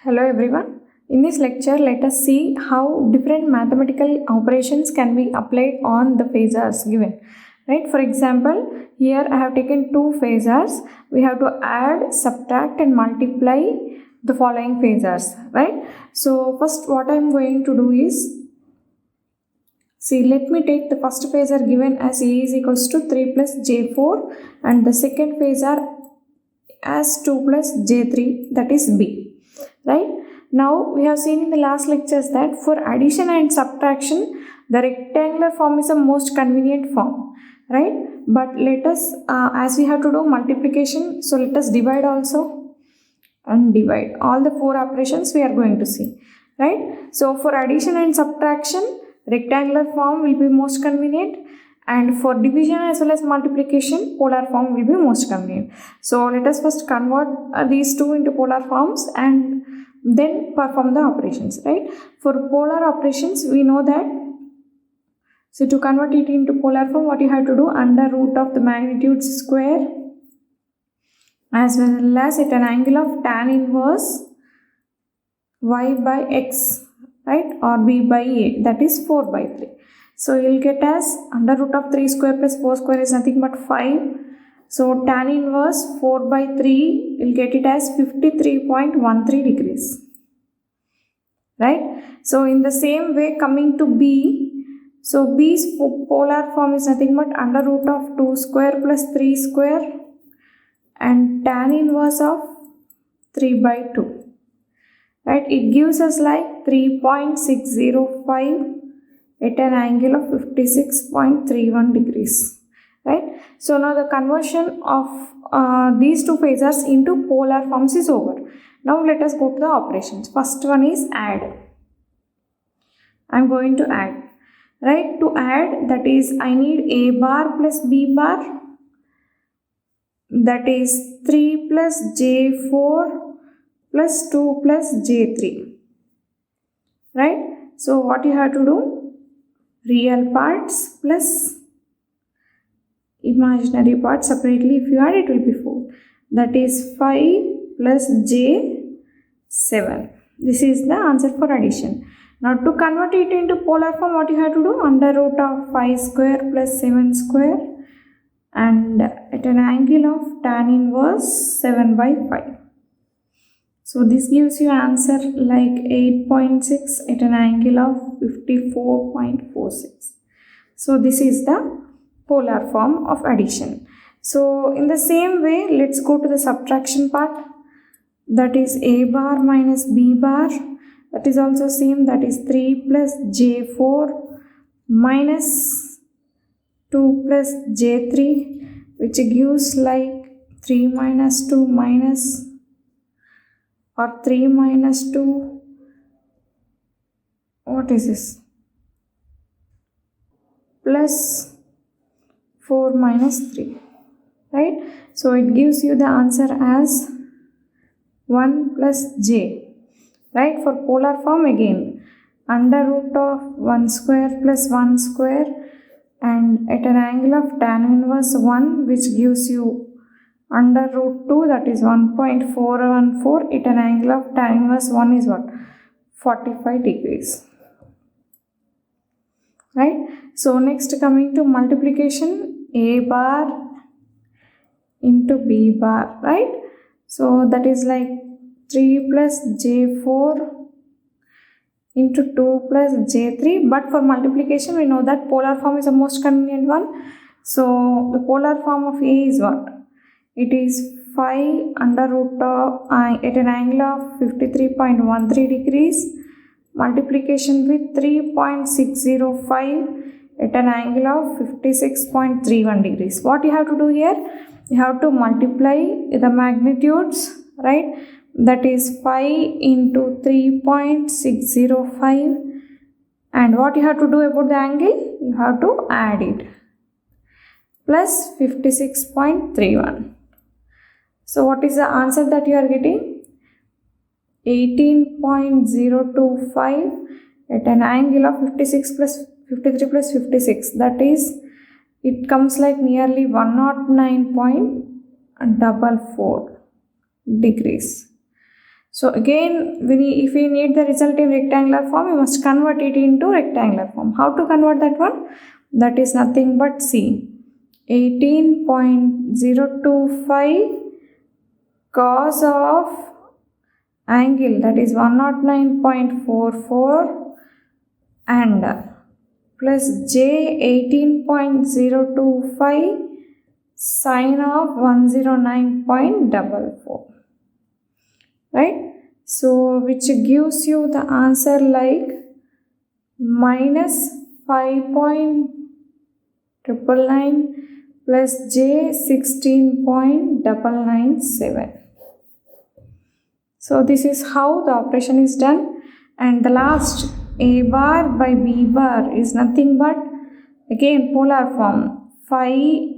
Hello everyone. In this lecture, let us see how different mathematical operations can be applied on the phasors given. Right? For example, here I have taken two phasors. We have to add, subtract and multiply the following phasors. Right? So first what I am going to do is, let me take the first phasor given as A is equals to 3 plus J4 and the second phasor as 2 plus J3, that is B. Right? Now we have seen in the last lectures that for addition and subtraction, the rectangular form is the most convenient form. Right? But let us, as we have to do multiplication, so let us divide also and divide. All the four operations we are going to see. Right? So for addition and subtraction, rectangular form will be most convenient, and for division as well as multiplication, polar form will be most convenient. So let us first convert these two into polar forms and then perform the operations. Right? For polar operations, we know that, so to convert it into polar form, what you have to do, under root of the magnitude square as well as at an angle of tan inverse y by x, right, or b by a, that is 4 by 3. So you will get as under root of 3 square plus 4 square is nothing but 5. So tan inverse 4 by 3, you will get it as 53.13 degrees. Right? So in the same way, coming to b, so b's polar form is nothing but under root of 2 square plus 3 square and tan inverse of 3 by 2. Right? It gives us like 3.605 at an angle of 56.31 degrees. Right? So now the conversion of these two phasors into polar forms is over. Now let us go to the operations. First one is add. I am going to add. Right? To add, that is, I need a bar plus b bar, that is 3 plus j4 plus 2 plus j3. Right? So what you have to do? Real parts plus imaginary parts separately. If you add, it will be 4. That is 5 plus j7. This is the answer for addition. Now to convert it into polar form, what you have to do? Under root of 5 square plus 7 square and at an angle of tan inverse 7 by 5. So this gives you answer like 8.6 at an angle of 54.46. So this is the polar form of addition. So in the same way, let's go to the subtraction part. That is a bar minus b bar. That is also same. That is 3 plus j4 minus 2 plus j3, which gives like 3 minus 2 minus, or 3 minus 2, what is this, plus 4 minus 3. Right? So it gives you the answer as 1 plus j. Right? For polar form, again, under root of 1 square plus 1 square and at an angle of tan inverse 1, which gives you under root 2, that is 1.414 at an angle of tan inverse 1 is what? 45 degrees. Right? So next, coming to multiplication, a bar into b bar. Right? So that is like 3 plus j4 into 2 plus j3, but for multiplication we know that polar form is the most convenient one. So the polar form of a is what? It is 5 under root of at an angle of 53.13 degrees multiplication with 3.605 at an angle of 56.31 degrees. What you have to do here? You have to multiply the magnitudes, right? That is 5 into 3.605, and what you have to do about the angle? You have to add it, plus 56.31. So what is the answer that you are getting? 18.025 at an angle of 56 plus 53 plus 56. That is, it comes like nearly 109.44 degrees. So again, if we need the result in rectangular form, we must convert it into rectangular form. How to convert that one? That is nothing but C. 18.025 cos of angle, that is 109.44, and plus J 18.025 sine of 109.44. Right? So which gives you the answer like minus 5.999 plus J 16.997. So this is how the operation is done. And the last, A bar by B bar is nothing but again polar form. Phi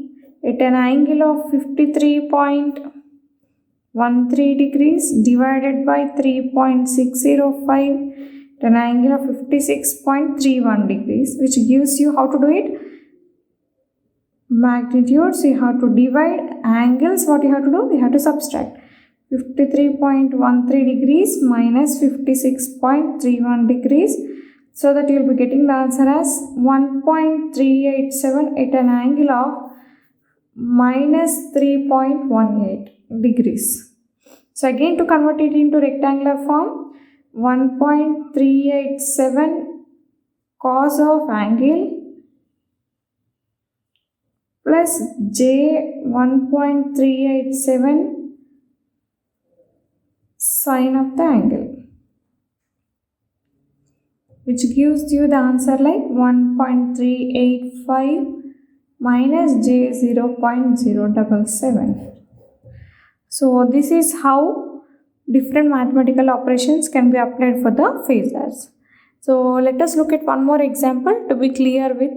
at an angle of 53.13 degrees divided by 3.605 at an angle of 56.31 degrees, which gives you how to do it. Magnitudes you have to divide, angles what you have to do, you have to subtract. 53.13 degrees minus 56.31 degrees, so that you will be getting the answer as 1.387 at an angle of minus 3.18 degrees. So again, to convert it into rectangular form, 1.387 cos of angle plus J 1.387 sine of the angle, which gives you the answer like 1.385 minus J 0.077. So this is how different mathematical operations can be applied for the phasors. So let us look at one more example to be clear with.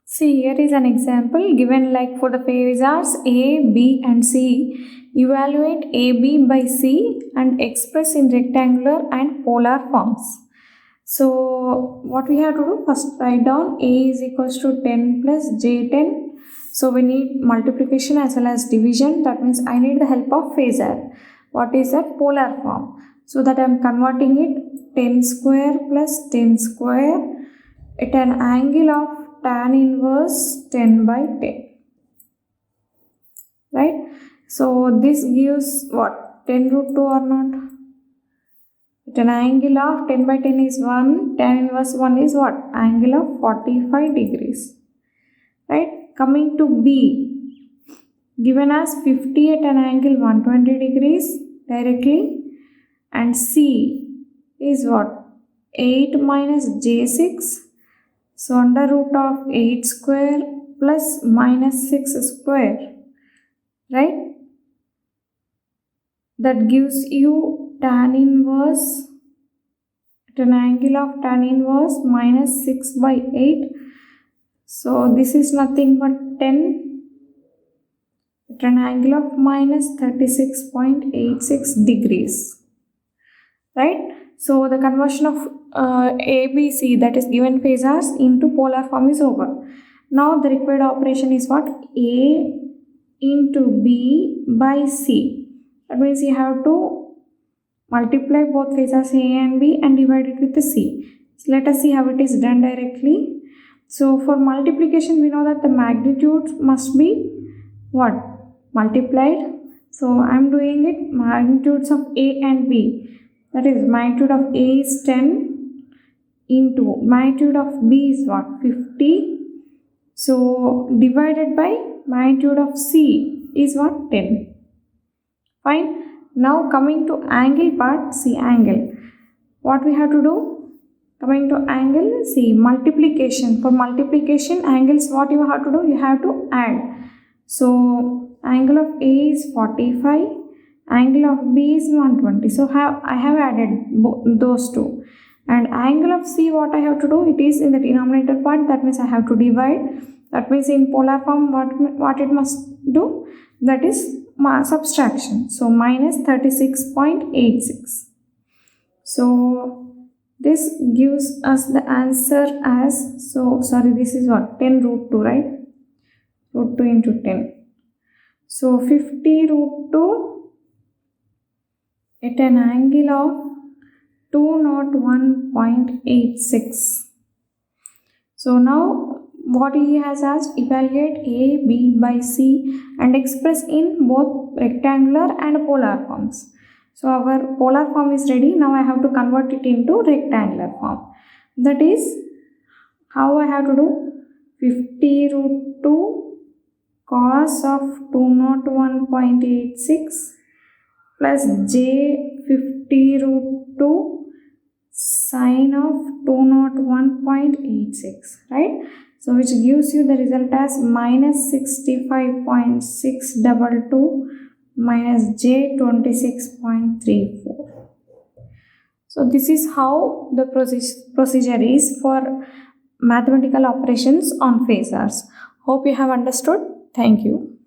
See, here is an example given like for the phasors A, B and C. Evaluate AB by C and express in rectangular and polar forms. So what we have to do, first write down A is equals to 10 plus J10. So we need multiplication as well as division. That means I need the help of phasor. What is that? Polar form. So that I am converting it 10 square plus 10 square at an angle of tan inverse 10 by 10. Right? So this gives what? 10 root 2 or not? At an angle of 10 by 10 is 1. Tan inverse 1 is what? Angle of 45 degrees. Right? Coming to B. Given as 50 at an angle 120 degrees directly. And C is what? 8 minus J6. So under root of 8 square plus minus 6 square. Right? That gives you tan inverse at an angle of tan inverse minus 6 by 8. So this is nothing but 10 at an angle of minus 36.86 degrees. Right? So the conversion of ABC, that is given phasors, into polar form is over. Now the required operation is what? A into B by C. That means you have to multiply both phasors A and B and divide it with the C. So let us see how it is done directly. So for multiplication, we know that the magnitude must be what? Multiplied. So I am doing it magnitudes of A and B. That is magnitude of A is 10 into magnitude of B is what? 50. So divided by magnitude of C is what? 10. Fine. Now coming to angle part, see angle. What we have to do? Coming to angle, see multiplication. For multiplication, angles what you have to do? You have to add. So angle of A is 45. Angle of B is 120. So I have added those two. And angle of C, what I have to do? It is in the denominator part. That means I have to divide. That means in polar form, what it must do? That is subtraction. So minus 36.86. So this gives us the answer as, so sorry, this is what? 10 root 2, right? Root 2 into 10. So 50 root 2 at an angle of 201.86. So now what he has asked, evaluate A, B by C and express in both rectangular and polar forms. So our polar form is ready. Now I have to convert it into rectangular form. That is how I have to do 50 root 2 cos of 201.86 plus j 50 root 2 sine of 201.86, right? So which gives you the result as minus 65.622 minus j 26.34. So this is how the procedure is for mathematical operations on phasors. Hope you have understood. Thank you.